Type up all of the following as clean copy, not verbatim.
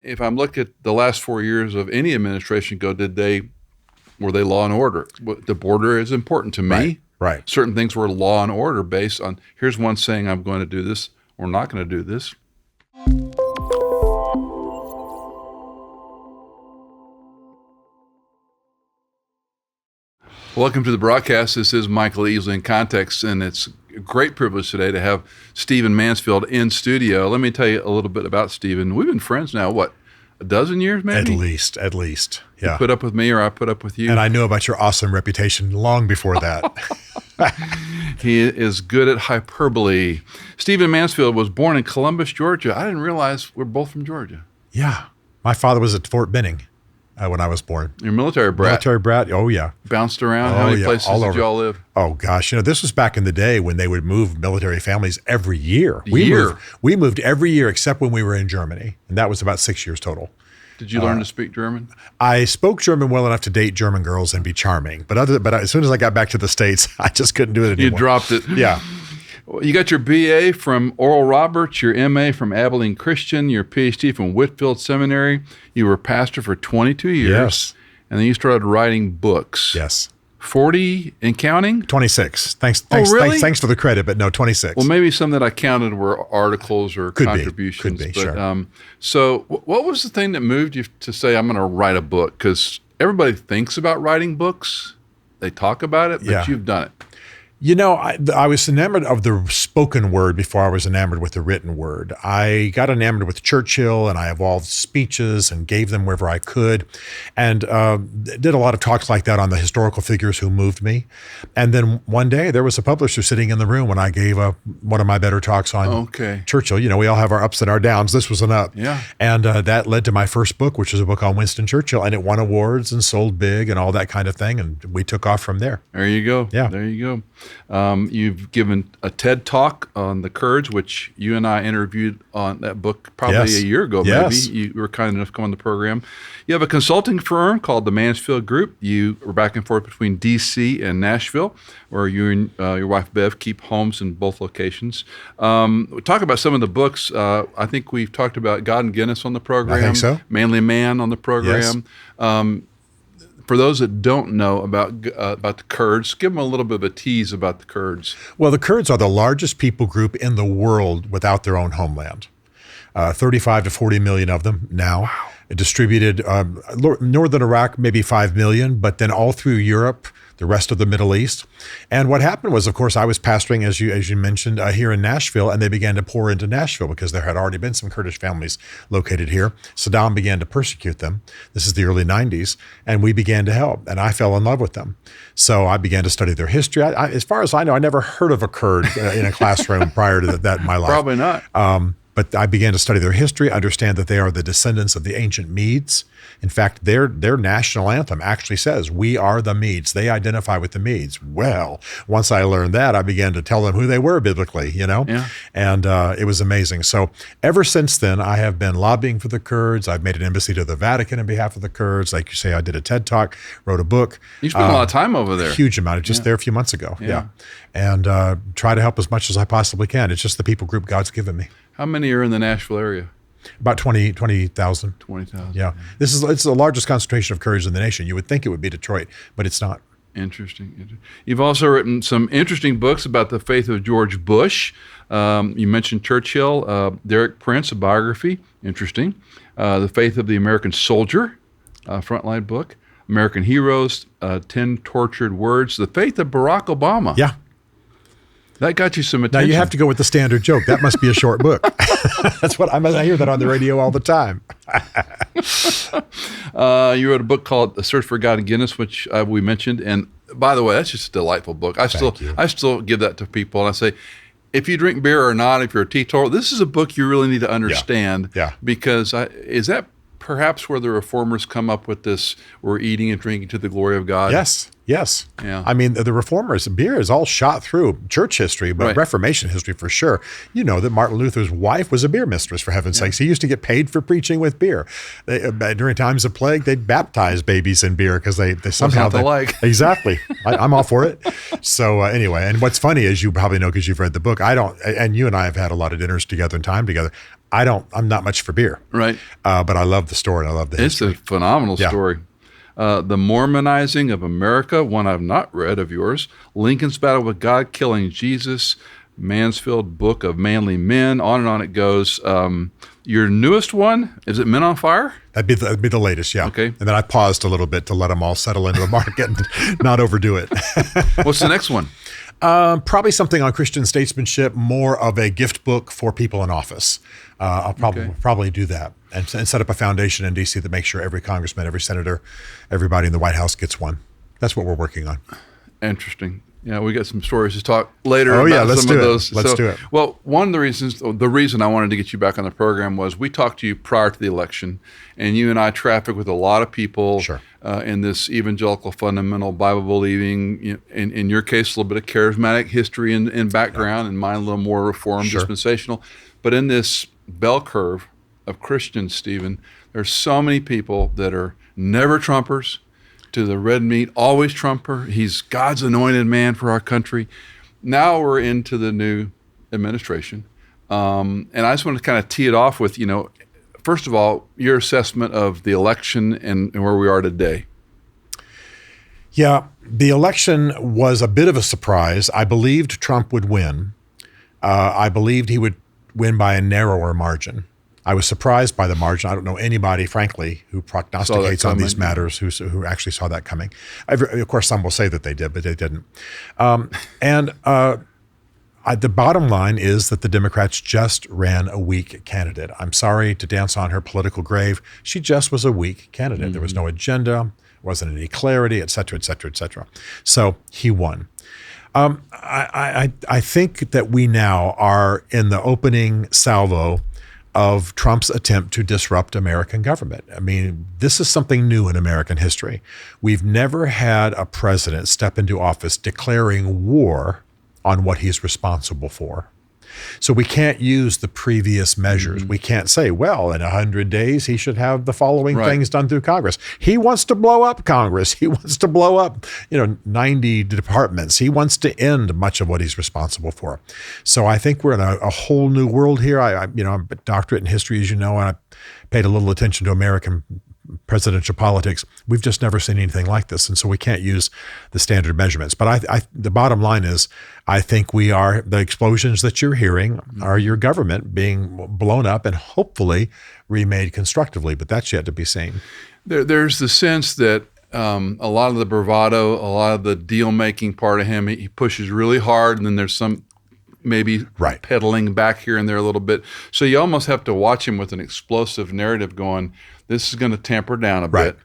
If I'm looking at the last 4 years of any administration were they law and order? The border is important to me. Right. Certain things were law and order based on, here's one saying I'm going to do this or not going to do this. Welcome to the broadcast. This is Michael Easley in Context, and it's a great privilege today to have Stephen Mansfield in studio. Let me tell you a little bit about Stephen. We've been friends now, what, a dozen years maybe? At least. Yeah. You put up with me or I put up with you. And I knew about your awesome reputation long before that. He is good at hyperbole. Stephen Mansfield was born in Columbus, Georgia. I didn't realize we're both from Georgia. Yeah. My father was at Fort Benning when I was born. You're a military brat. Military brat? Oh, yeah. Bounced around? How many places did y'all live? Oh, gosh. This was back in the day when they would move military families every year. We moved every year except when we were in Germany, and that was about 6 years total. Did you learn to speak German? I spoke German well enough to date German girls and be charming. But as soon as I got back to the States, I just couldn't do it anymore. You dropped it. Yeah. You got your BA from Oral Roberts, your MA from Abilene Christian, your PhD from Whitfield Seminary. You were pastor for 22 years. Yes. And then you started writing books. Yes. 40 and counting? 26. Thanks for the credit, but no, 26. Well, maybe some that I counted were articles or contributions. Could be, sure. So what was the thing that moved you to say, I'm going to write a book? Because everybody thinks about writing books. They talk about it, but you've done it. I was enamored of the spoken word before I was enamored with the written word. I got enamored with Churchill, and I evolved speeches and gave them wherever I could, and did a lot of talks like that on the historical figures who moved me. And then one day there was a publisher sitting in the room when I gave one of my better talks on Churchill. We all have our ups and our downs. This was an up. Yeah. And that led to my first book, which was a book on Winston Churchill, and it won awards and sold big and all that kind of thing. And we took off from there. There you go. Yeah. There you go. You've given a TED Talk on the Kurds, which you and I interviewed on that book probably a year ago, maybe. You were kind enough to come on the program. You have a consulting firm called the Mansfield Group. You were back and forth between D.C. and Nashville, where you and your wife, Bev, keep homes in both locations. We talk about some of the books. I think we've talked about God and Guinness on the program. I think so. Manly Man on the program. Yes. For those that don't know about the Kurds, give them a little bit of a tease about the Kurds. Well, the Kurds are the largest people group in the world without their own homeland. 35 to 40 million of them now. Wow. Distributed northern Iraq, maybe 5 million, but then all through Europe, the rest of the Middle East. And what happened was, of course, I was pastoring, as you mentioned, here in Nashville, and they began to pour into Nashville because there had already been some Kurdish families located here. Saddam began to persecute them. This is the early 90s, and we began to help, and I fell in love with them. So I began to study their history. As far as I know, I never heard of a Kurd in a classroom prior to that in my life. Probably not. But I began to study their history, understand that they are the descendants of the ancient Medes. In fact, their national anthem actually says, "We are the Medes." They identify with the Medes. Well, once I learned that, I began to tell them who they were biblically, Yeah. And it was amazing. So ever since then, I have been lobbying for the Kurds. I've made an embassy to the Vatican on behalf of the Kurds. Like you say, I did a TED Talk, wrote a book. You spent a lot of time over there. Huge amount. Just there a few months ago. Yeah. And try to help as much as I possibly can. It's just the people group God's given me. How many are in the Nashville area? About 20,000. 20,000. Yeah. It's the largest concentration of Kurds in the nation. You would think it would be Detroit, but it's not. Interesting. You've also written some interesting books about the faith of George Bush. You mentioned Churchill, Derek Prince, a biography. Interesting. The Faith of the American Soldier, frontline book. American Heroes, 10 Tortured Words. The Faith of Barack Obama. Yeah. That got you some attention. Now you have to go with the standard joke. That must be a short book. That's what I hear that on the radio all the time. You wrote a book called "The Search for God and Guinness," which we mentioned. And by the way, that's just a delightful book. I still give that to people, and I say, if you drink beer or not, if you're a teetotal, this is a book you really need to understand. Yeah. Because is that perhaps where the reformers come up with this, we're eating and drinking to the glory of God? Yes. Yeah. I mean, the reformers, beer is all shot through church history, but Reformation history for sure. You know that Martin Luther's wife was a beer mistress, for heaven's sakes. He used to get paid for preaching with beer. During times of plague, they'd baptize babies in beer because they somehow... What's not to like? Exactly. I'm all for it. So anyway, and what's funny is, you probably know because you've read the book, and you and I have had a lot of dinners together and time together. I'm not much for beer. Right. But I love the story. I love the history. It's a phenomenal story. The Mormonizing of America, one I've not read of yours. Lincoln's Battle with God, Killing Jesus. Mansfield, Book of Manly Men, on and on it goes. Your newest one, is it Men on Fire? That'd be the latest, yeah. Okay. And then I paused a little bit to let them all settle into the market and not overdo it. What's the next one? Probably something on Christian statesmanship, more of a gift book for people in office. I'll probably do that and set up a foundation in D.C. that makes sure every congressman, every senator, everybody in the White House gets one. That's what we're working on. Interesting. Yeah, we got some stories to talk later about let's some of those. Let's do it. Well, one of the reason I wanted to get you back on the program was we talked to you prior to the election, and you and I traffic with a lot of people in this evangelical, fundamental, Bible-believing, in your case, a little bit of charismatic history and background, and mine a little more Reformed, dispensational. But in this bell curve of Christians, Stephen, there's so many people that are never Trumpers, to the red meat, always Trumper. He's God's anointed man for our country. Now we're into the new administration. And I just want to kind of tee it off with, first of all, your assessment of the election and where we are today. Yeah, the election was a bit of a surprise. I believed Trump would win. I believed he would win by a narrower margin. I was surprised by the margin. I don't know anybody, frankly, who prognosticates on these matters who actually saw that coming. Of course, some will say that they did, but they didn't. The bottom line is that the Democrats just ran a weak candidate. I'm sorry to dance on her political grave. She just was a weak candidate. Mm-hmm. There was no agenda, wasn't any clarity, et cetera, et cetera, et cetera. So he won. I think that we now are in the opening salvo of Trump's attempt to disrupt American government. I mean, this is something new in American history. We've never had a president step into office declaring war on what he's responsible for. So we can't use the previous measures. We can't say, well, in 100 days, he should have the following things done through Congress. He wants to blow up Congress. He wants to blow up, 90 departments. He wants to end much of what he's responsible for. So I think we're in a whole new world here. I'm a doctorate in history, as you know, and I paid a little attention to American presidential politics. We've just never seen anything like this. And so we can't use the standard measurements. But the bottom line is, I think the explosions that you're hearing are your government being blown up and hopefully remade constructively. But that's yet to be seen. There's the sense that a lot of the bravado, a lot of the deal-making part of him, he pushes really hard, and then there's some maybe pedaling back here and there a little bit. So you almost have to watch him with an explosive narrative going, this is going to tamper down a bit.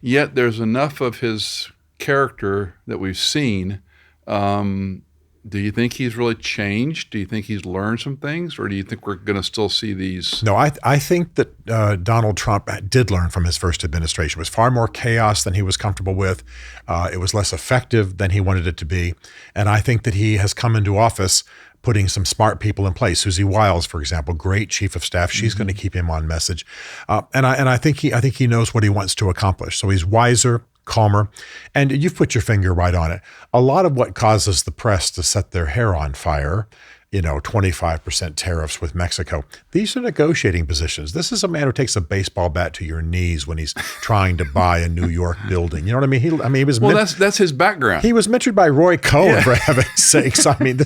Yet there's enough of his character that we've seen. Do you think he's really changed? Do you think he's learned some things? Or do you think we're going to still see these? No, I think that Donald Trump did learn from his first administration. It was far more chaos than he was comfortable with. It was less effective than he wanted it to be. And I think that he has come into office putting some smart people in place. Susie Wiles, for example, great chief of staff. She's going to keep him on message. And I think he knows what he wants to accomplish. So he's wiser, calmer, and you've put your finger right on it. A lot of what causes the press to set their hair on fire, 25% tariffs with Mexico. These are negotiating positions. This is a man who takes a baseball bat to your knees when he's trying to buy a New York building. You know what I mean? He was that's his background. He was mentored by Roy Cohn, for heaven's sakes. I mean,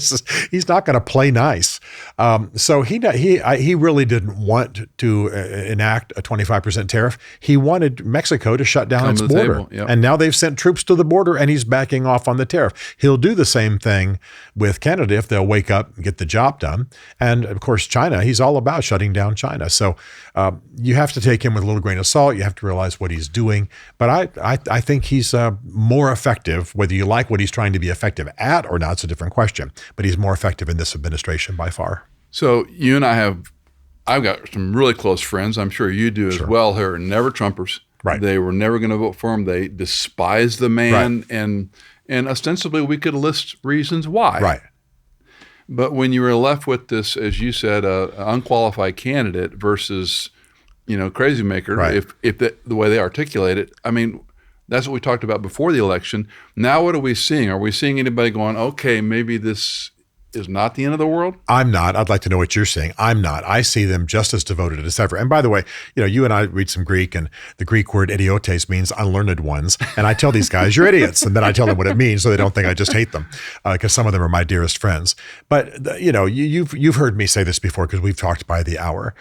he's not going to play nice. So he really didn't want to enact a 25% tariff. He wanted Mexico to shut down its border. And now they've sent troops to the border, and he's backing off on the tariff. He'll do the same thing with Canada if they'll wake up and get the job done. And of course, China, he's all about shutting down China. So you have to take him with a little grain of salt. You have to realize what he's doing. But I think he's more effective. Whether you like what he's trying to be effective at or not, it's a different question. But he's more effective in this administration by far. So you and I've got some really close friends. I'm sure you do as well, who are never Trumpers. Right. They were never going to vote for him. They despise the man. And ostensibly we could list reasons why. Right. But when you were left with this, as you said, an unqualified candidate versus, crazy maker, if the way they articulate it, I mean, that's what we talked about before the election. Now what are we seeing? Are we seeing anybody going, okay, maybe this is not the end of the world? I'm not. I'd like to know what you're saying. I'm not. I see them just as devoted as ever. And by the way, you and I read some Greek, and the Greek word idiotes means unlearned ones. And I tell these guys, you're idiots. And then I tell them what it means so they don't think I just hate them, because some of them are my dearest friends. But, you've heard me say this before because we've talked by the hour.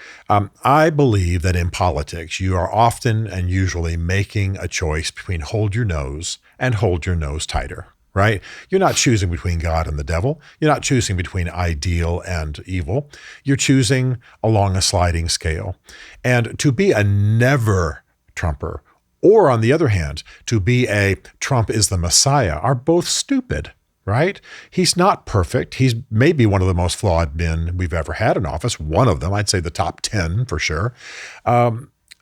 I believe that in politics, you are often and usually making a choice between hold your nose and hold your nose tighter. Right? You're not choosing between God and the devil. You're not choosing between ideal and evil. You're choosing along a sliding scale. And to be a never Trumper, or on the other hand, to be a Trump is the Messiah, are both stupid. Right? He's not perfect. He's maybe one of the most flawed men we've ever had in office. One of them, I'd say the top 10 for sure.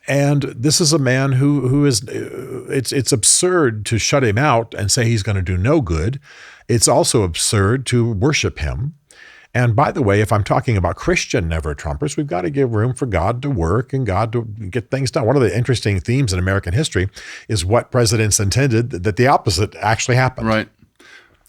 And this is a man who is, it's absurd to shut him out and say he's going to do no good. It's also absurd to worship him. And by the way, if I'm talking about Christian never-Trumpers, we've got to give room for God to work and God to get things done. One of the interesting themes in American history is what presidents intended that the opposite actually happened. Right.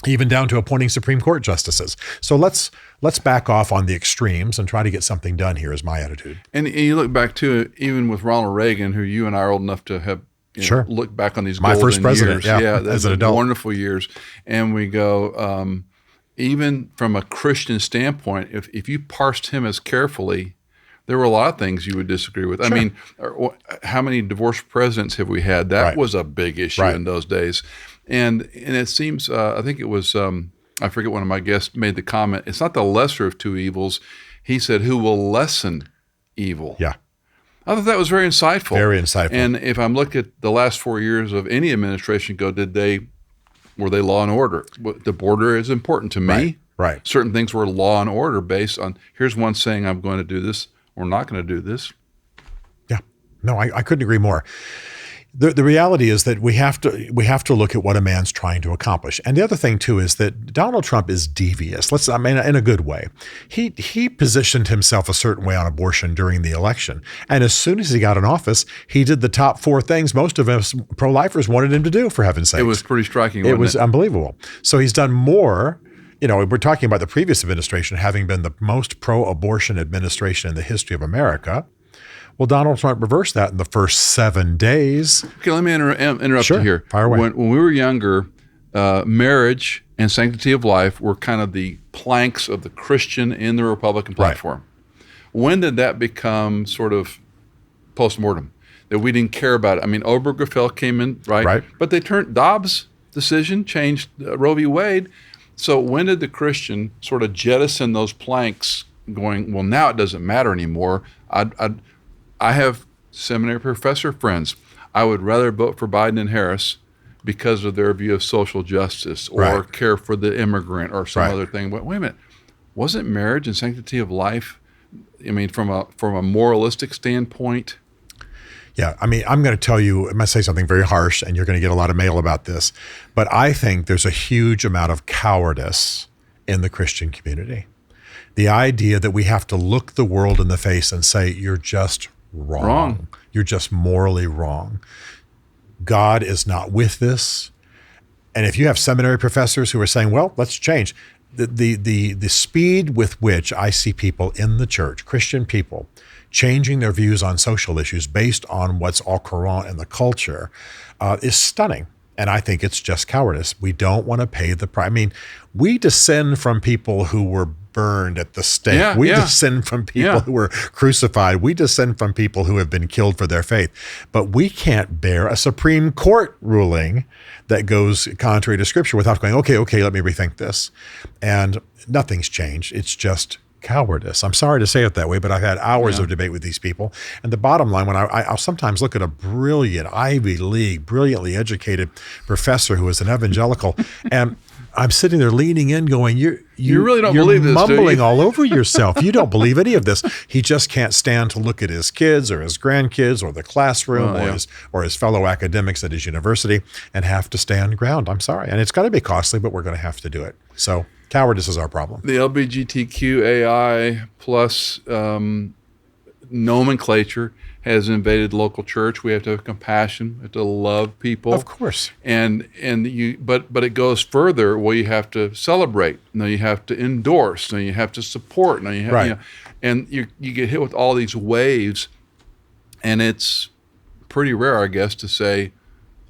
Even down to appointing Supreme Court justices. So let's back off on the extremes and try to get something done here is my attitude. And you look back to even with Ronald Reagan, who you and I are old enough to have sure. looked back on these my golden first president, years. as an adult. Wonderful years. And we go, even from a Christian standpoint, if you parsed him as carefully, there were a lot of things you would disagree with. Sure. I mean, how many divorced presidents have we had? That was a big issue in those days. And it seems, I think it was, I forget, one of my guests made the comment, it's not the lesser of two evils. He said, who will lessen evil? Yeah. I thought that was very insightful. Very insightful. And if I'm looking at the last 4 years of any administration were they law and order? The border is important to me. Right. Certain things were law and order based on, here's one saying I'm going to do this or not going to do this. Yeah. No, I couldn't agree more. The reality is that we have to look at what a man's trying to accomplish. And the other thing too is that Donald Trump is devious. In a good way. He positioned himself a certain way on abortion during the election. And as soon as he got in office, he did the top 4 things most of us pro-lifers wanted him to do, for heaven's sake. It was pretty striking, It was unbelievable. So he's done more. We're talking about the previous administration having been the most pro-abortion administration in the history of America. Well, Donald Trump reversed that in the first 7 days. Okay, let me interrupt you here. Fire away. When we were younger, marriage and sanctity of life were kind of the planks of the Christian and the Republican platform. Right. When did that become sort of post-mortem, that we didn't care about it? I mean, Obergefell came in, right? But they turned Dobbs' decision, changed Roe v. Wade. So when did the Christian sort of jettison those planks going, well, now it doesn't matter anymore? I have seminary professor friends. I would rather vote for Biden and Harris because of their view of social justice or care for the immigrant or some other thing. But wait a minute, wasn't marriage and sanctity of life, I mean, from a moralistic standpoint? Yeah, I mean, I'm going to tell you, I'm going to say something very harsh, and you're going to get a lot of mail about this, but I think there's a huge amount of cowardice in the Christian community. The idea that we have to look the world in the face and say, you're just wrong. You're just morally wrong. God is not with this. And if you have seminary professors who are saying, well, let's change, the speed with which I see people in the church, Christian people, changing their views on social issues based on what's au courant in the culture is stunning. And I think it's just cowardice. We don't want to pay the price. I mean, we descend from people who were burned at the stake. We descend from people who were crucified. We descend from people who have been killed for their faith. But we can't bear a Supreme Court ruling that goes contrary to Scripture without going, okay, let me rethink this. And nothing's changed. It's just cowardice. I'm sorry to say it that way, but I've had hours of debate with these people. And the bottom line, when I'll sometimes look at a brilliant Ivy League, brilliantly educated professor who is an evangelical, and I'm sitting there leaning in going, you really don't believe this, mumbling do you? all over yourself. You don't believe any of this. He just can't stand to look at his kids or his grandkids or the classroom or his fellow academics at his university and have to stand ground. I'm sorry. And it's going to be costly, but we're going to have to do it. So cowardice is our problem. The LGBTQAI plus nomenclature has invaded local church. We have to have compassion. We have to love people. Of course. But it goes further. Well, you have to celebrate. Now you have to endorse. Now you have to support. Now you have, right. And you get hit with all these waves, and it's pretty rare, I guess, to say,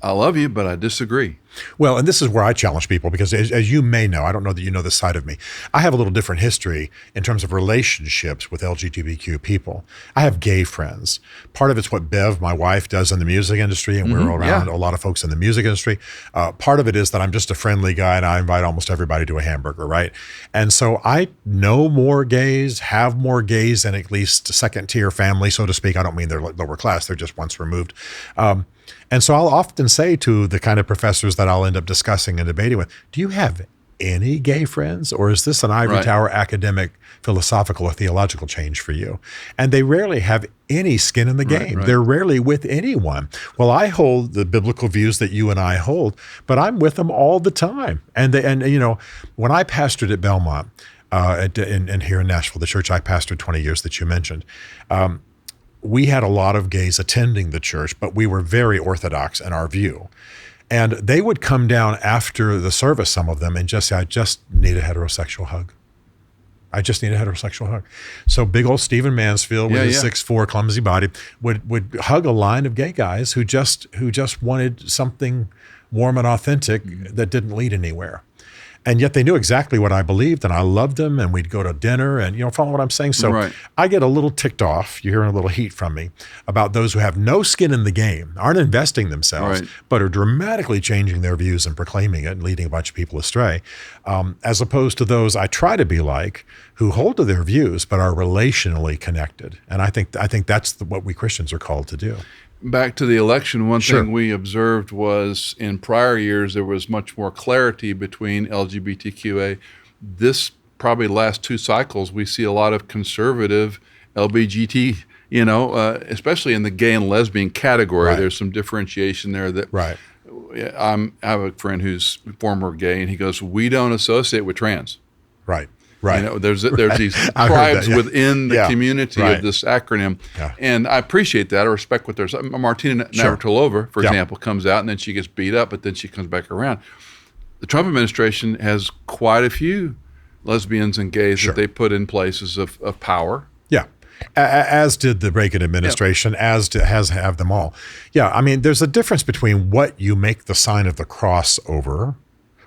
I love you, but I disagree. Well, and this is where I challenge people because as you may know, I don't know that you know this side of me, I have a little different history in terms of relationships with LGBTQ people. I have gay friends. Part of it's what Bev, my wife, does in the music industry, and we're around a lot of folks in the music industry. Part of it is that I'm just a friendly guy and I invite almost everybody to a hamburger, right? And so I know more gays, have more gays than at least second tier family, so to speak. I don't mean they're lower class, they're just once removed. And so I'll often say to the kind of professors that I'll end up discussing and debating with, do you have any gay friends, or is this an ivory tower academic, philosophical, or theological change for you? And they rarely have any skin in the game. They're rarely with anyone. Well, I hold the biblical views that you and I hold, but I'm with them all the time. And when I pastored at Belmont, and here in Nashville, the church I pastored 20 years that you mentioned, we had a lot of gays attending the church, but we were very orthodox in our view. And they would come down after the service, some of them, and just say, I just need a heterosexual hug. I just need a heterosexual hug. So big old Stephen Mansfield with his 6'4" clumsy body would hug a line of gay guys who just wanted something warm and authentic that didn't lead anywhere. And yet they knew exactly what I believed, and I loved them, and we'd go to dinner, and follow what I'm saying? So I get a little ticked off, you're hearing a little heat from me, about those who have no skin in the game, aren't investing themselves, but are dramatically changing their views and proclaiming it and leading a bunch of people astray, as opposed to those I try to be like, who hold to their views, but are relationally connected. And I think that's what we Christians are called to do. Back to the election, one thing we observed was in prior years, there was much more clarity between LGBTQA. This probably last two cycles, we see a lot of conservative LGBT, especially in the gay and lesbian category. There's some differentiation there that I have a friend who's former gay, and he goes, we don't associate with trans. Right. There's these tribes within the community of this acronym, and I appreciate that. I respect what there's. Martina Navratilova, for example, comes out and then she gets beat up, but then she comes back around. The Trump administration has quite a few lesbians and gays that they put in places of power. Yeah. As did the Reagan administration, as have them all. Yeah, I mean, there's a difference between what you make the sign of the cross over,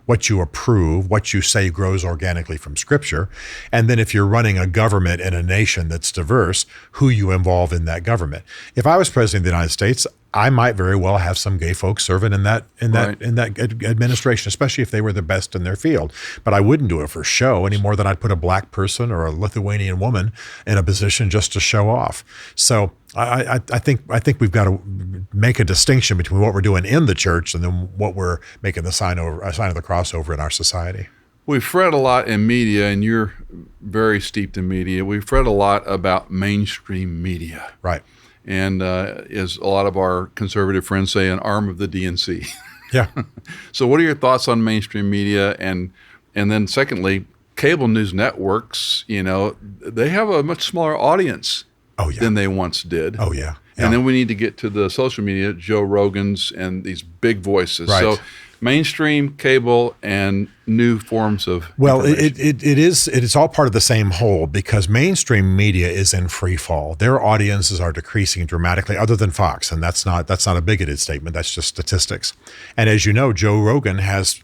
what you approve, what you say grows organically from Scripture, and then if you're running a government in a nation that's diverse, who you involve in that government. If I was president of the United States, I might very well have some gay folks serving in that administration, especially if they were the best in their field. But I wouldn't do it for show any more than I'd put a black person or a Lithuanian woman in a position just to show off. So I think we've got to make a distinction between what we're doing in the church and then what we're making the sign of the cross over in our society. We've read a lot in media, and you're very steeped in media. We've read a lot about mainstream media. Right. And as a lot of our conservative friends say, an arm of the DNC. Yeah. So what are your thoughts on mainstream media? And then secondly, cable news networks, they have a much smaller audience than they once did. Oh, yeah. And then we need to get to the social media, Joe Rogan's and these big voices. Right. So mainstream, cable, and new forms of it is all part of the same whole, because mainstream media is in free fall. Their audiences are decreasing dramatically, other than Fox, and that's not a bigoted statement. That's just statistics. And as you know, Joe Rogan has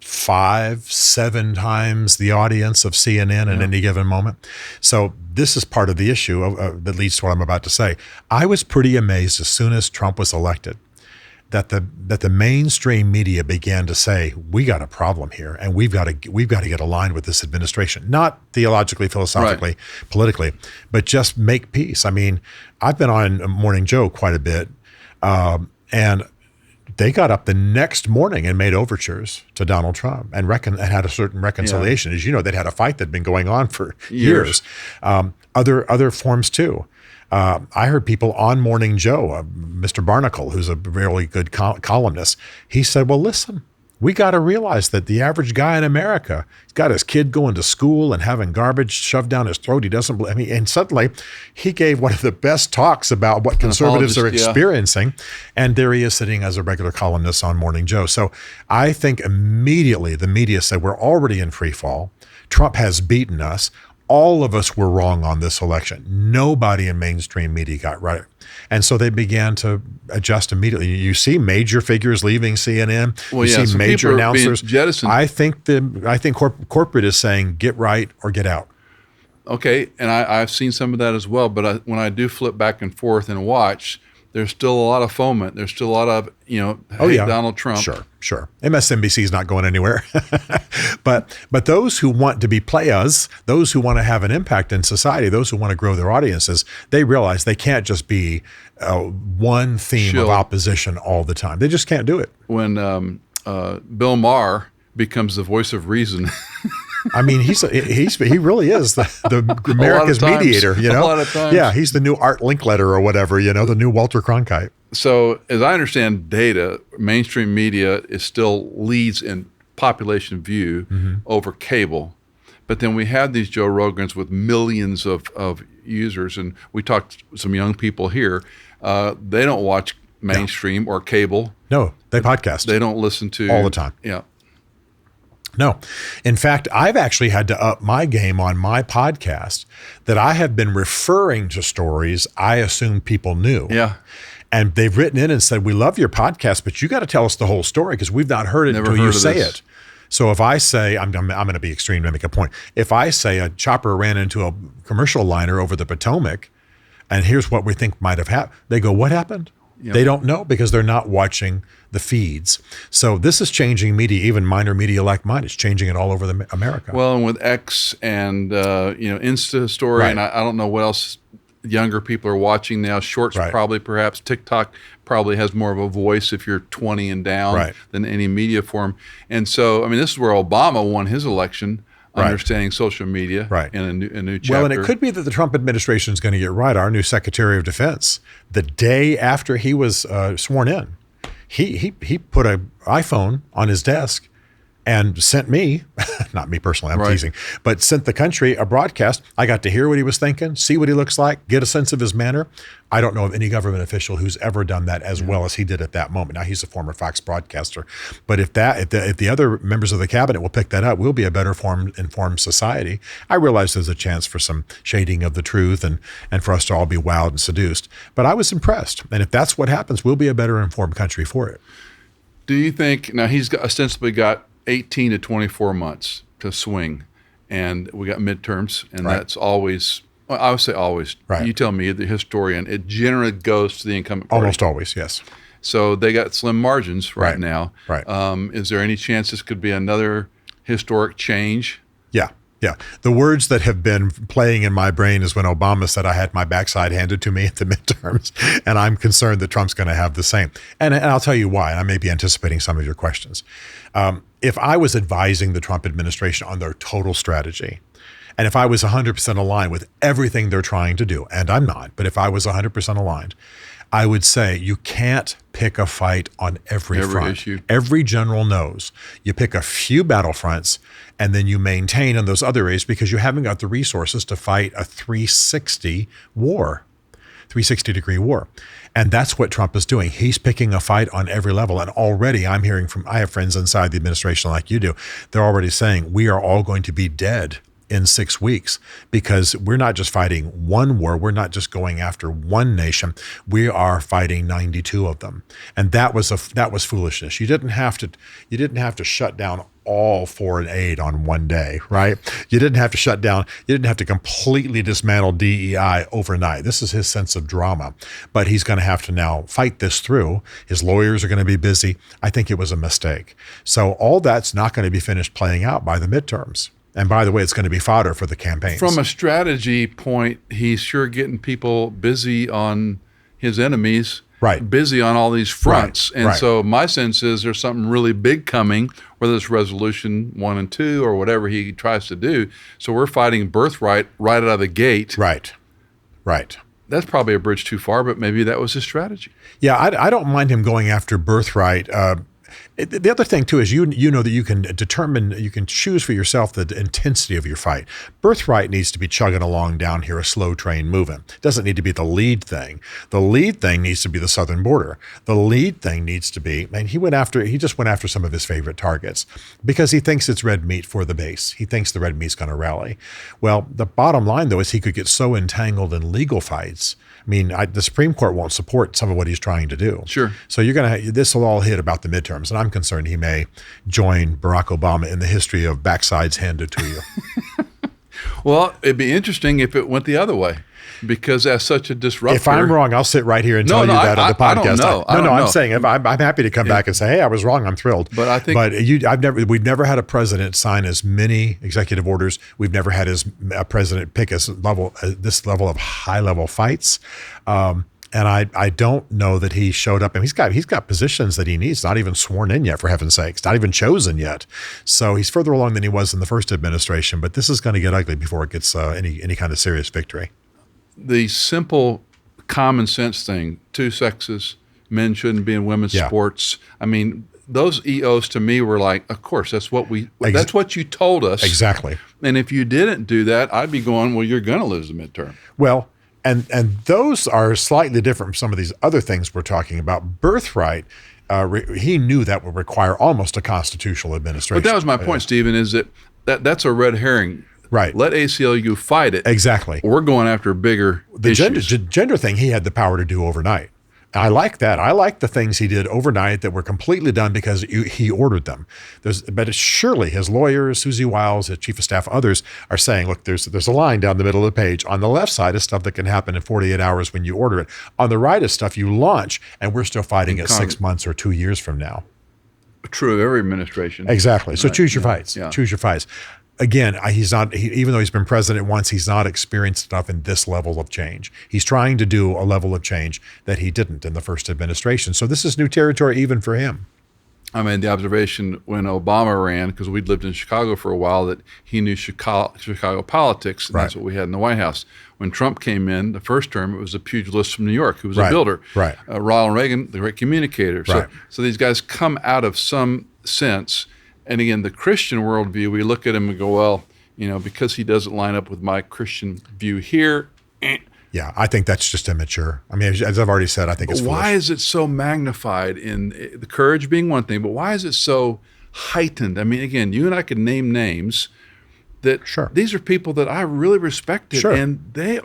5-7 times the audience of CNN at any given moment. So this is part of the issue that leads to what I'm about to say. I was pretty amazed as soon as Trump was elected that the mainstream media began to say, we got a problem here, and we've got to get aligned with this administration, not theologically, philosophically, politically, but just make peace. I mean, I've been on Morning Joe quite a bit, and they got up the next morning and made overtures to Donald Trump and had a certain reconciliation. As you know, they'd had a fight that'd been going on for years. Other forms too. I heard people on Morning Joe, Mr. Barnacle, who's a really good columnist, he said, well, listen, We got to realize that the average guy in America, he's got his kid going to school and having garbage shoved down his throat. He doesn't believe. I mean, and suddenly he gave one of the best talks about what conservatives are experiencing. And there he is sitting as a regular columnist on Morning Joe. So I think immediately the media said we're already in free fall. Trump has beaten us. All of us were wrong on this election. Nobody in mainstream media got right. And so they began to adjust immediately. You see major figures leaving CNN. You see major announcers. I think corporate is saying get right or get out. Okay, and I've seen some of that as well. But when I do flip back and forth and watch, there's still a lot of foment. There's still a lot of, hate Donald Trump. Sure. MSNBC is not going anywhere. but those who want to be players, those who want to have an impact in society, those who want to grow their audiences, they realize they can't just be one theme of opposition all the time. They just can't do it. When Bill Maher becomes the voice of reason. I mean, he really is the America's mediator, A lot of times. Yeah, he's the new Art Linkletter or whatever, the new Walter Cronkite. So as I understand data, mainstream media still leads in population view over cable. But then we have these Joe Rogans with millions of users, and we talked to some young people here. They don't watch mainstream or cable. No, they podcast. They don't listen to all the time. Yeah. No. In fact, I've actually had to up my game on my podcast that I have been referring to stories I assumed people knew. Yeah. And they've written in and said, we love your podcast, but you got to tell us the whole story because we've not heard it until you say it. So if I say, I'm going to be extreme to make a point. If I say a chopper ran into a commercial liner over the Potomac, and here's what we think might have happened, they go, what happened? Yep. They don't know because they're not watching the feeds. So this is changing media, even minor media like mine. It's changing it all over America. Well, and with X and Insta story, and I don't know what else younger people are watching now. Shorts probably, perhaps TikTok probably has more of a voice if you're 20 and down than any media form. And so, I mean, this is where Obama won his election. Understanding social media in a new chapter. Well, and it could be that the Trump administration is going to get right. Our new Secretary of Defense, the day after he was sworn in, he put an iPhone on his desk and sent me, not me personally, I'm teasing, but sent the country a broadcast. I got to hear what he was thinking, see what he looks like, get a sense of his manner. I don't know of any government official who's ever done that as well as he did at that moment. Now, he's a former Fox broadcaster. But if the other members of the cabinet will pick that up, we'll be a better informed society. I realize there's a chance for some shading of the truth and for us to all be wowed and seduced. But I was impressed. And if that's what happens, we'll be a better informed country for it. Do you think, now he's ostensibly got 18 to 24 months to swing, and we got midterms, and that's always, well, I would say always. You tell me, the historian, it generally goes to the incumbent party. Almost always, yes. So they got slim margins right now. Right. Is there any chance this could be another historic change? Yeah. The words that have been playing in my brain is when Obama said I had my backside handed to me at the midterms, and I'm concerned that Trump's going to have the same. And I'll tell you why. I may be anticipating some of your questions. If I was advising the Trump administration on their total strategy, and if I was 100% aligned with everything they're trying to do, and I'm not, but if I was 100% aligned, I would say you can't pick a fight on every front. Issue. Every general knows you pick a few battlefronts and then you maintain in those other areas because you haven't got the resources to fight a 360 degree war. And that's what Trump is doing. He's picking a fight on every level. And already I have friends inside the administration like you do. They're already saying we are all going to be dead in 6 weeks because we're not just fighting one war. We're not just going after one nation. We are fighting 92 of them. And that was foolishness. You didn't have to shut down all foreign aid on one day, right? You didn't have to completely dismantle DEI overnight. This is his sense of drama, but he's going to have to now fight this through. His lawyers are going to be busy. I think it was a mistake. So all that's not going to be finished playing out by the midterms. And by the way, it's going to be fodder for the campaigns. From a strategy point, he's sure getting people busy on his enemies, busy on all these fronts. And so my sense is there's something really big coming, whether it's resolution 1 and 2 or whatever he tries to do. So we're fighting birthright right out of the gate. Right. That's probably a bridge too far, but maybe that was his strategy. Yeah, I don't mind him going after birthright The other thing too is you know that you can choose for yourself the intensity of your fight. Birthright needs to be chugging along down here, a slow train moving. It doesn't need to be the lead thing. The lead thing needs to be the southern border. The lead thing needs to be, and he just went after some of his favorite targets because he thinks it's red meat for the base. He thinks the red meat's going to rally. Well, the bottom line though is he could get so entangled in legal fights. I mean, the Supreme Court won't support some of what he's trying to do. Sure. So this will all hit about the midterms, and I'm concerned he may join Barack Obama in the history of backsides handed to you. Well, it'd be interesting if it went the other way, because as such a disruptor. If I'm wrong, I'll sit right here and tell you that on the podcast. I don't know. I'm saying I'm happy to come back and say, hey, I was wrong. I'm thrilled. But I think, we've never had a president sign as many executive orders. We've never had a president pick this level of high level fights. And I don't know that he showed up, and he's got positions that he needs, not even sworn in yet, for heaven's sakes, not even chosen yet. So he's further along than he was in the first administration, but this is going to get ugly before it gets any kind of serious victory. The simple common sense thing, two sexes, men shouldn't be in women's sports. I mean, those EOs to me were like, of course, that's what you told us. Exactly. And if you didn't do that, I'd be going, well, you're going to lose the midterm. Well, and those are slightly different from some of these other things we're talking about. Birthright, he knew that would require almost a constitutional administration. But that was my point, Stephen, is that's a red herring. Right. Let ACLU fight it. Exactly. We're going after bigger issues. The gender thing he had the power to do overnight. I like that. I like the things he did overnight that were completely done because he ordered them. But surely his lawyers, Susie Wiles, his chief of staff, others are saying, look, there's a line down the middle of the page. On the left side is stuff that can happen in 48 hours when you order it. On the right is stuff you launch, and we're still fighting it 6 months or 2 years from now. True of every administration. Exactly. So choose your fights. Yeah. Choose your fights. Again, even though he's been president once, he's not experienced enough in this level of change. He's trying to do a level of change that he didn't in the first administration. So this is new territory even for him. I made the observation when Obama ran, because we'd lived in Chicago for a while, that he knew Chicago politics, and that's what we had in the White House. When Trump came in, the first term, it was a pugilist from New York who was a builder. Right. Ronald Reagan, the great communicator. Right. So these guys come out of some sense. And again, the Christian worldview, we look at him and go, well, because he doesn't line up with my Christian view here. Yeah, I think that's just immature. I mean, as I've already said, I think it's foolish. Why is it so magnified in the courage being one thing, but why is it so heightened? I mean, again, you and I could name names that these are people that I really respected, and they've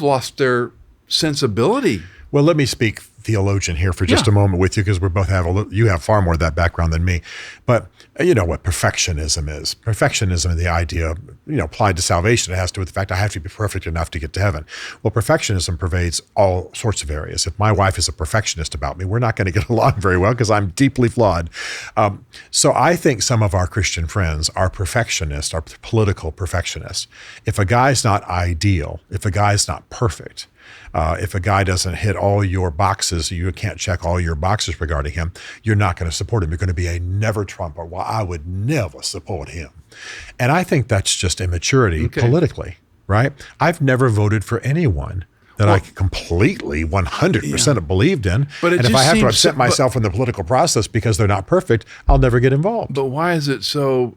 lost their sensibility. Well, let me speak theologian here for just a moment with you, because we both you have far more of that background than me. But you know what perfectionism is. Perfectionism is the idea, applied to salvation. It has to do with the fact I have to be perfect enough to get to heaven. Well, perfectionism pervades all sorts of areas. If my wife is a perfectionist about me, we're not going to get along very well because I'm deeply flawed. So I think some of our Christian friends are perfectionists, are political perfectionists. If a guy's not ideal, if a guy's not perfect, if a guy doesn't hit all your boxes, you can't check all your boxes regarding him, you're not going to support him. You're going to be a never Trumper. Well, I would never support him. And I think that's just immaturity politically, right? I've never voted for anyone that I completely 100% believed in. But and if I have to upset myself in the political process because they're not perfect, I'll never get involved. But why is it so,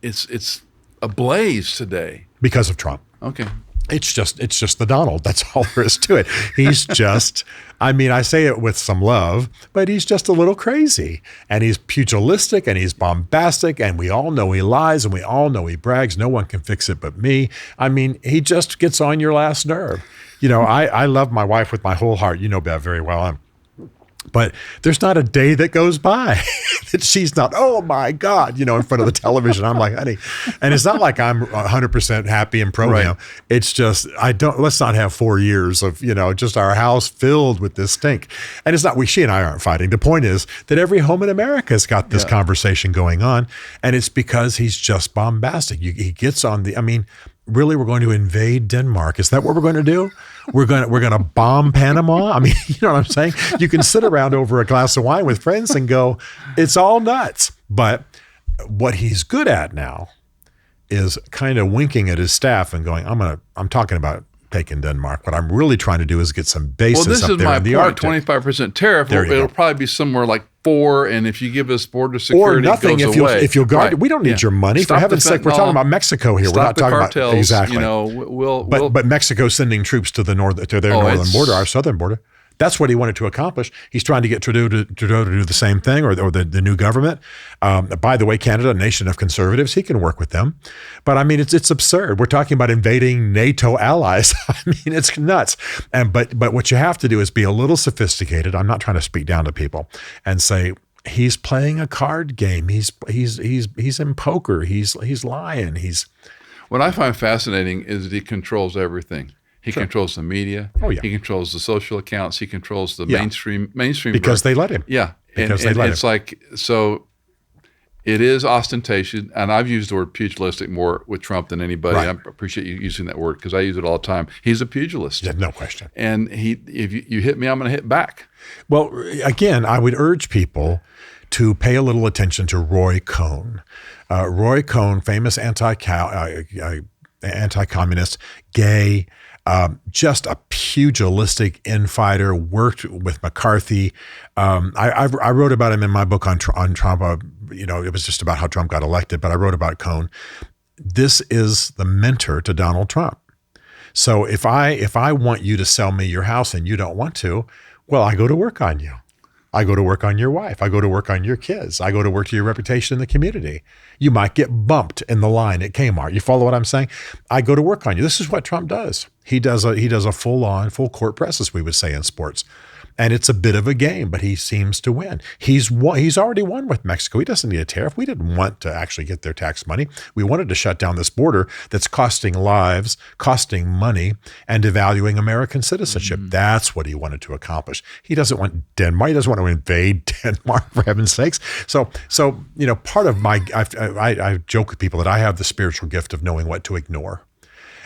it's ablaze today? Because of Trump. Okay. It's just the Donald. That's all there is to it. He's just, I say it with some love, but he's just a little crazy. And he's pugilistic and he's bombastic, and we all know he lies and we all know he brags. No one can fix it but me. He just gets on your last nerve. I love my wife with my whole heart. You know Bev very well. But there's not a day that goes by that she's not, oh my God, in front of the television. I'm like, honey. And it's not like I'm 100% happy and pro him. It's just, let's not have 4 years of, just our house filled with this stink. And it's not, she and I aren't fighting. The point is that every home in America has got this conversation going on. And it's because he's just bombastic. He gets on really, we're going to invade Denmark. Is that what we're going to do? We're going to bomb Panama? You know what I'm saying? You can sit around over a glass of wine with friends and go, it's all nuts. But what he's good at now is kind of winking at his staff and going, I'm talking about taking Denmark. What I'm really trying to do is get some bases up there in the Arctic. 25% tariff. It'll probably be somewhere like 4, and if you give us border security, or nothing. It goes away. If you'll guard, we don't need your money. For heaven's sake, we're talking about Mexico here. We're not talking cartels, about exactly. But Mexico's sending troops to their northern border, our southern border. That's what he wanted to accomplish. He's trying to get Trudeau to do the same thing, or the new government. By the way, Canada, a nation of conservatives, he can work with them. But I mean, it's absurd. We're talking about invading NATO allies. I mean, it's nuts. But what you have to do is be a little sophisticated. I'm not trying to speak down to people and say he's playing a card game. He's in poker. He's lying. What I find fascinating is that he controls everything. He controls the media. Oh, yeah. He controls the social accounts. He controls the mainstream. Because they let him. Yeah. Because they let him. It's like, so it is ostentation. And I've used the word pugilistic more with Trump than anybody. Right. I appreciate you using that word because I use it all the time. He's a pugilist. Yeah, no question. And if you hit me, I'm going to hit back. Well, again, I would urge people to pay a little attention to Roy Cohn. Roy Cohn, famous anti-communist, gay, just a pugilistic infighter, worked with McCarthy. I wrote about him in my book on Trump. It was just about how Trump got elected, but I wrote about Cohn. This is the mentor to Donald Trump. So if I want you to sell me your house and you don't want to, well, I go to work on you. I go to work on your wife. I go to work on your kids. I go to work to your reputation in the community. You might get bumped in the line at Kmart. You follow what I'm saying? I go to work on you. This is what Trump does. He does a full court press, as we would say in sports. And it's a bit of a game, but he seems to win. He's already won with Mexico. He doesn't need a tariff. We didn't want to actually get their tax money. We wanted to shut down this border that's costing lives, costing money, and devaluing American citizenship. Mm-hmm. That's what he wanted to accomplish. He doesn't want Denmark. He doesn't want to invade Denmark, for heaven's sakes. So part of I joke with people that I have the spiritual gift of knowing what to ignore.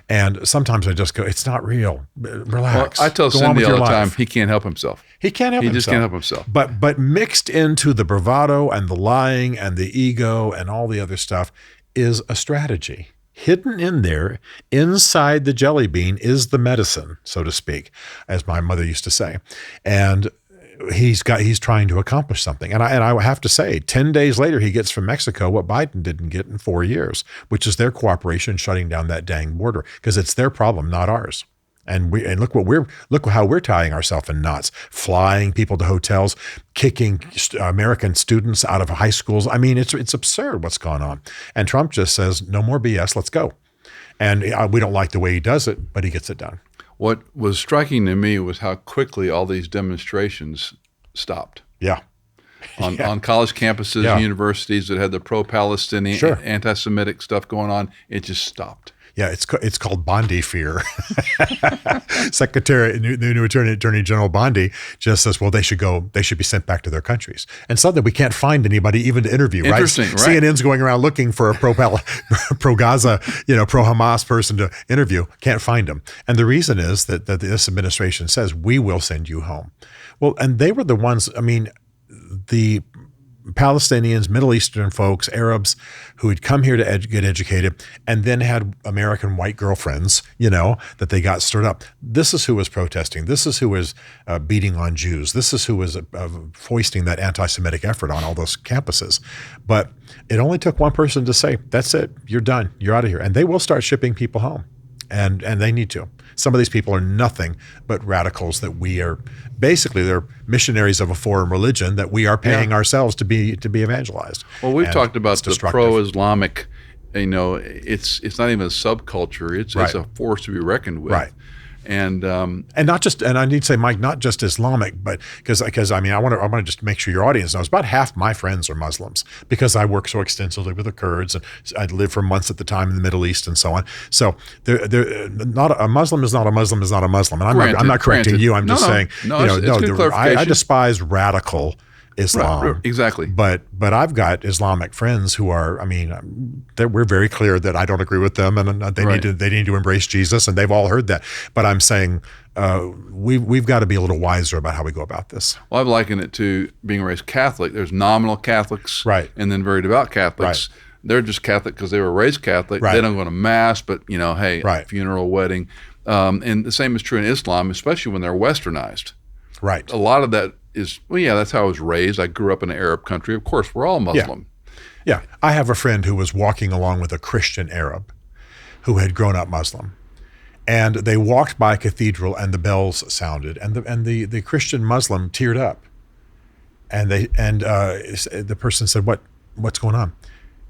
And sometimes I just go, it's not real. Relax. Well, I tell Cindy all the time, he can't help himself. He can't help himself. He just can't help himself. But mixed into the bravado and the lying and the ego and all the other stuff is a strategy. Hidden in there, inside the jelly bean, is the medicine, so to speak, as my mother used to say. And he's trying to accomplish something. And I have to say, 10 days later, he gets from Mexico what Biden didn't get in 4 years, which is their cooperation shutting down that dang border, because it's their problem, not ours. And look how we're tying ourselves in knots, flying people to hotels, kicking American students out of high schools. I mean, it's absurd what's going on. And Trump just says, no more BS, let's go. And we don't like the way he does it, but he gets it done. What was striking to me was how quickly all these demonstrations stopped. Yeah. On college campuses, universities that had the pro-Palestinian, anti-Semitic stuff going on, it just stopped. Yeah, it's called Bondi fear. New Attorney General Bondi just says, well, they should be sent back to their countries. And suddenly we can't find anybody even to interview, right? Interesting, right? CNN's going around looking for a pro-Gaza, pro-Hamas person to interview. Can't find them. And the reason is that this administration says, we will send you home. Well, and they were the ones, the Palestinians, Middle Eastern folks, Arabs who had come here to get educated and then had American white girlfriends, that they got stirred up. This is who was protesting. This is who was beating on Jews. This is who was foisting that anti-Semitic effort on all those campuses. But it only took one person to say, that's it, you're done, you're out of here. And they will start shipping people home. And they need to. Some of these people are nothing but radicals that we are basically, they're missionaries of a foreign religion that we are paying ourselves to be evangelized. Well, we've talked about the pro-Islamic, it's not even a subculture. It's a force to be reckoned with. Right. And not just, and I need to say, Mike, not just Islamic, but because I want to just make sure your audience knows about half my friends are Muslims because I work so extensively with the Kurds and I lived for months at the time in the Middle East and so on. So they're not a Muslim is not a Muslim is not a Muslim, and I'm not correcting you. I'm just saying, I despise radical Islam. Right, exactly. But I've got Islamic friends who are, we're very clear that I don't agree with them and they need to embrace Jesus, and they've all heard that. But I'm saying we've got to be a little wiser about how we go about this. Well, I've likened it to being raised Catholic. There's nominal Catholics and then very devout Catholics. They're just Catholic because they were raised Catholic. They don't go to Mass, but, funeral, wedding. And the same is true in Islam, especially when they're westernized. Right. A lot of that is, well, yeah, that's how I was raised. I grew up in an Arab country. Of course, we're all Muslim. Yeah. I have a friend who was walking along with a Christian Arab who had grown up Muslim. And they walked by a cathedral and the bells sounded, and the Christian Muslim teared up. And the person said, what's going on?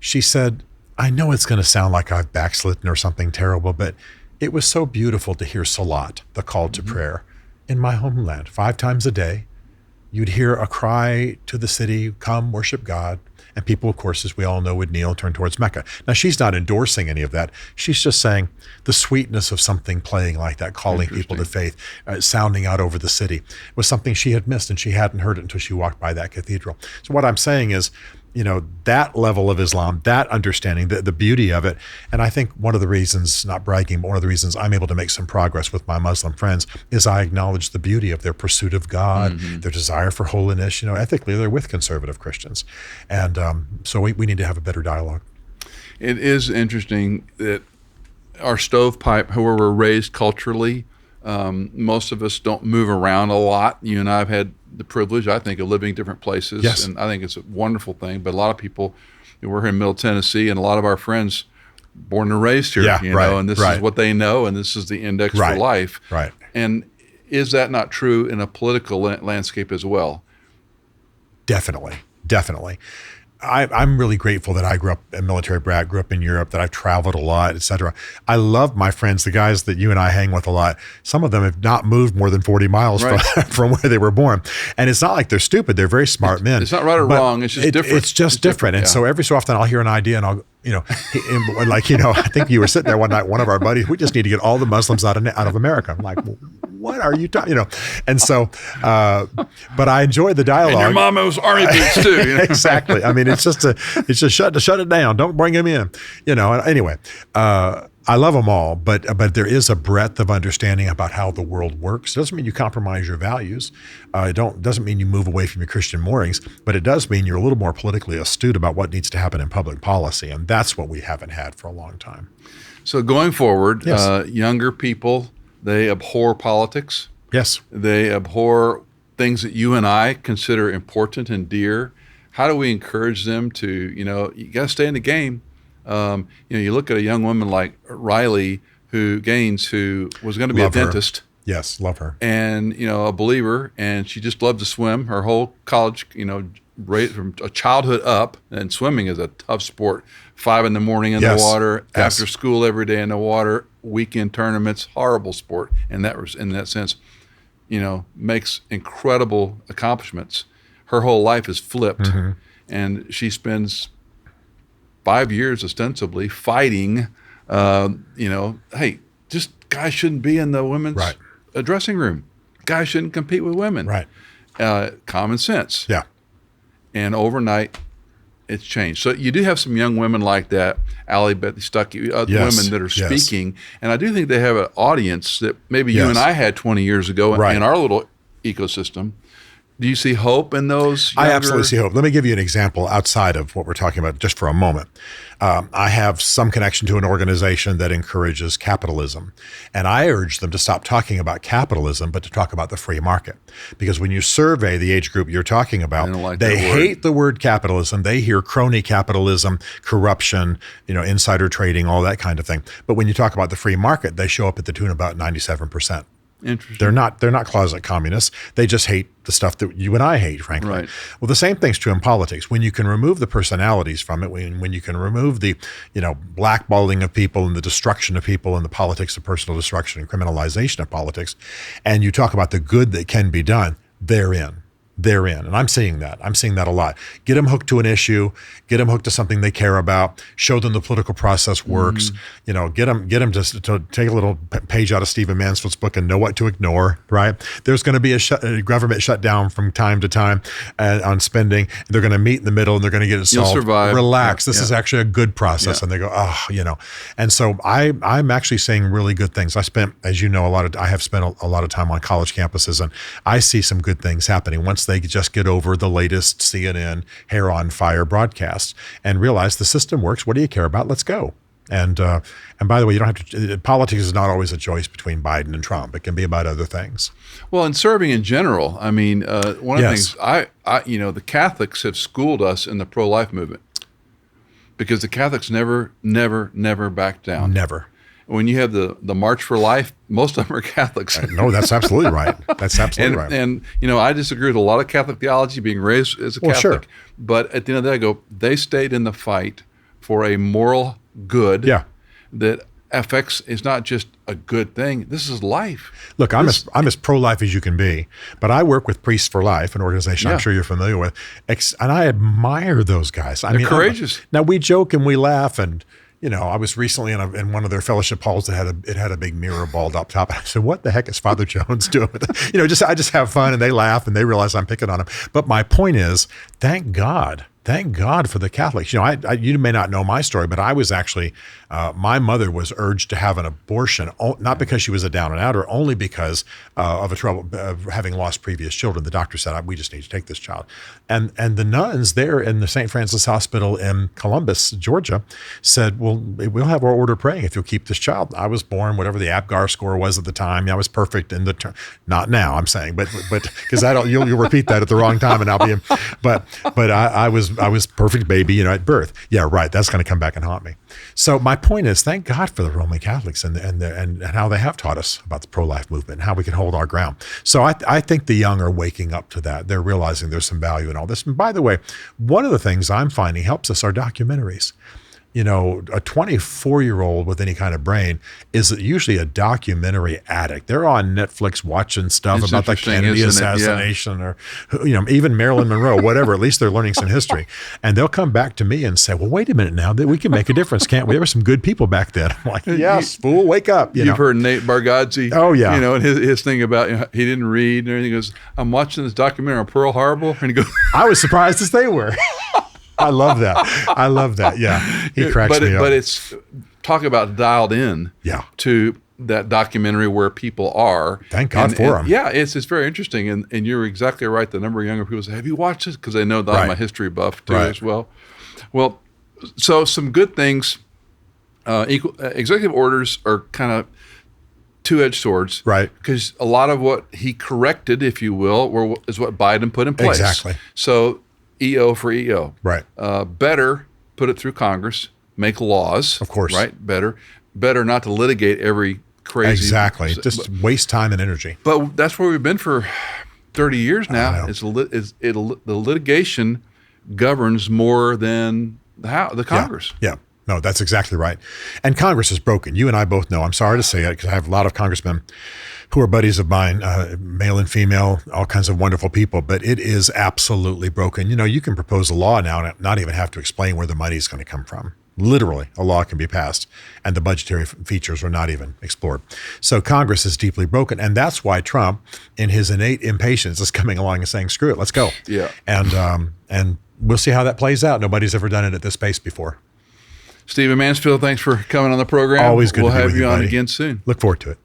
She said, I know it's going to sound like I've backslidden or something terrible, but it was so beautiful to hear Salat, the call to prayer, in my homeland. 5 times a day, you'd hear a cry to the city, come worship God. And people, of course, as we all know, would kneel, turn towards Mecca. Now, she's not endorsing any of that. She's just saying the sweetness of something playing like that, calling people to faith, sounding out over the city, was something she had missed, and she hadn't heard it until she walked by that cathedral. So what I'm saying is, that level of Islam, that understanding, the beauty of it. And I think one of the reasons, not bragging, but one of the reasons I'm able to make some progress with my Muslim friends is I acknowledge the beauty of their pursuit of God, their desire for holiness. Ethically, they're with conservative Christians. And so we need to have a better dialogue. It is interesting that our stovepipe, how we're raised culturally, most of us don't move around a lot. You and I have had the privilege, I think, of living in different places. Yes. And I think it's a wonderful thing. But a lot of people, we're here in Middle Tennessee, and a lot of our friends born and raised here, and this is what they know, and this is the index for life. Right. And is that not true in a political landscape as well? Definitely. I'm really grateful that I grew up a military brat, grew up in Europe, that I've traveled a lot, et cetera. I love my friends, the guys that you and I hang with a lot. Some of them have not moved more than 40 miles from where they were born. And it's not like they're stupid. They're very smart men. It's not right or wrong. It's just different. It's just different. And so every so often I'll hear an idea and I'll, I think you were sitting there one night, one of our buddies, we just need to get all the Muslims out of America. I'm like, well, what are you talking, And so, but I enjoy the dialogue. And your mama was army boots too. Exactly. I mean, it's just shut it down. Don't bring him in, Anyway, I love them all, but there is a breadth of understanding about how the world works. It doesn't mean you compromise your values. Doesn't mean you move away from your Christian moorings, but it does mean you're a little more politically astute about what needs to happen in public policy. And that's what we haven't had for a long time. So going forward, Yes. Younger people, they abhor politics. Yes. They abhor things that you and I consider important and dear. How do we encourage them to, you got to stay in the game? You look at a young woman like Riley Gaines, who was going to be a dentist. Yes, love her. And, a believer, and she just loved to swim. Her whole college, right from a childhood up, and swimming is a tough sport. 5 a.m. in the water, after school every day in the water, weekend tournaments, horrible sport. And that was, in that sense, makes incredible accomplishments. Her whole life is flipped, and she spends 5 years ostensibly fighting, hey, just guys shouldn't be in the women's dressing room. Guys shouldn't compete with women. Right. Common sense. Yeah. And overnight, it's changed. So you do have some young women like that, Allie, Betty Stuckey, women that are speaking. And I do think they have an audience that maybe you and I had 20 years ago in our little ecosystem. Do you see hope in those younger? I absolutely see hope. Let me give you an example outside of what we're talking about just for a moment. I have some connection to an organization that encourages capitalism. And I urge them to stop talking about capitalism, but to talk about the free market. Because when you survey the age group you're talking about, they hate the word capitalism. They hear crony capitalism, corruption, insider trading, all that kind of thing. But when you talk about the free market, they show up at the tune of about 97%. Interesting. They're not closet communists. They just hate the stuff that you and I hate, frankly. Right. Well, the same thing's true in politics. When you can remove the personalities from it, when you can remove the, blackballing of people and the destruction of people and the politics of personal destruction and criminalization of politics, and you talk about the good that can be done, they're in. And I'm seeing that. I'm seeing that a lot. Get them hooked to an issue, get them hooked to something they care about, show them the political process works, get them to take a little page out of Stephen Mansfield's book and know what to ignore, right? There's going to be a government shutdown from time to time on spending. They're going to meet in the middle and they're going to get it solved. You'll survive. Relax. This is actually a good process. And they go, And so I'm actually saying really good things. I spent, as you know, I have spent a lot of time on college campuses, and I see some good things happening once they just get over the latest CNN hair on fire broadcasts and realize the system works. What do you care about? Let's go. And by the way, you don't have to. Politics is not always a choice between Biden and Trump. It can be about other things. Well, and serving in general. I mean, one of the things the Catholics have schooled us in the pro-life movement because the Catholics never backed down. Never. When you have the March for Life, most of them are Catholics. No, that's absolutely right. That's absolutely right. And I disagree with a lot of Catholic theology, being raised as a Catholic. Sure. But at the end of the day, they stayed in the fight for a moral good that affects, is not just a good thing. This is life. Look, I'm as pro-life as you can be, but I work with Priests for Life, an organization I'm sure you're familiar with, and I admire those guys. They're courageous. Now, we joke and we laugh, and I was recently in one of their fellowship halls that had a big mirror balled up top. And I said, "What the heck is Father Jones doing with it?" I just have fun, and they laugh, and they realize I'm picking on them. But my point is, thank God for the Catholics. You may not know my story, but I was actually, my mother was urged to have an abortion, not because she was a down and outer, only because of a trouble of having lost previous children. The doctor said, "We just need to take this child." And the nuns there in the St. Francis Hospital in Columbus, Georgia, said, "Well, we'll have our order praying if you'll keep this child." I was born, whatever the APGAR score was at the time. I was perfect in the not now, I'm saying, but because you'll repeat that at the wrong time, and I'll be, but I was perfect baby, at birth. Yeah, right. That's going to come back and haunt me. So my point is, thank God for the Roman Catholics and how they have taught us about the pro-life movement and how we can hold our ground. So I think the young are waking up to that. They're realizing there's some value in all this. And by the way, one of the things I'm finding helps us are documentaries. A 24-year-old with any kind of brain is usually a documentary addict. They're on Netflix watching stuff about the Kennedy assassination or, even Marilyn Monroe, whatever. At least they're learning some history. And they'll come back to me and say, "Well, wait a minute now. We can make a difference, can't we? There were some good people back then." I'm like, "Yes, fool, wake up." You've heard Nate Bargatze. Oh, yeah. And his thing about he didn't read and everything. He goes, "I'm watching this documentary on Pearl Harbor." And he goes, I was surprised as they were. I love that. Yeah. He cracks me up. But it's talk about dialed in to that documentary where people are. Thank God for them. Yeah, it's very interesting. And you're exactly right. The number of younger people say, "Have you watched this?" Because they know that I'm a history buff too as well. Well, so some good things. Executive orders are kind of two-edged swords. Right. Because a lot of what he corrected, if you will, is what Biden put in place. Exactly. So EO for EO. Right. Better put it through Congress, make laws. Of course. Right. Better not to litigate every crazy. Exactly. Just waste time and energy. But that's where we've been for 30 years now. The litigation governs more than the Congress. Yeah. No, that's exactly right. And Congress is broken. You and I both know. I'm sorry to say it because I have a lot of congressmen who are buddies of mine, male and female, all kinds of wonderful people, but it is absolutely broken. You can propose a law now and not even have to explain where the money is going to come from. Literally, a law can be passed and the budgetary features are not even explored. So Congress is deeply broken. And that's why Trump, in his innate impatience, is coming along and saying, "Screw it, let's go." Yeah. And we'll see how that plays out. Nobody's ever done it at this pace before. Stephen Mansfield, thanks for coming on the program. Always good to be with you, We'll have you on buddy. again soon. Look forward to it.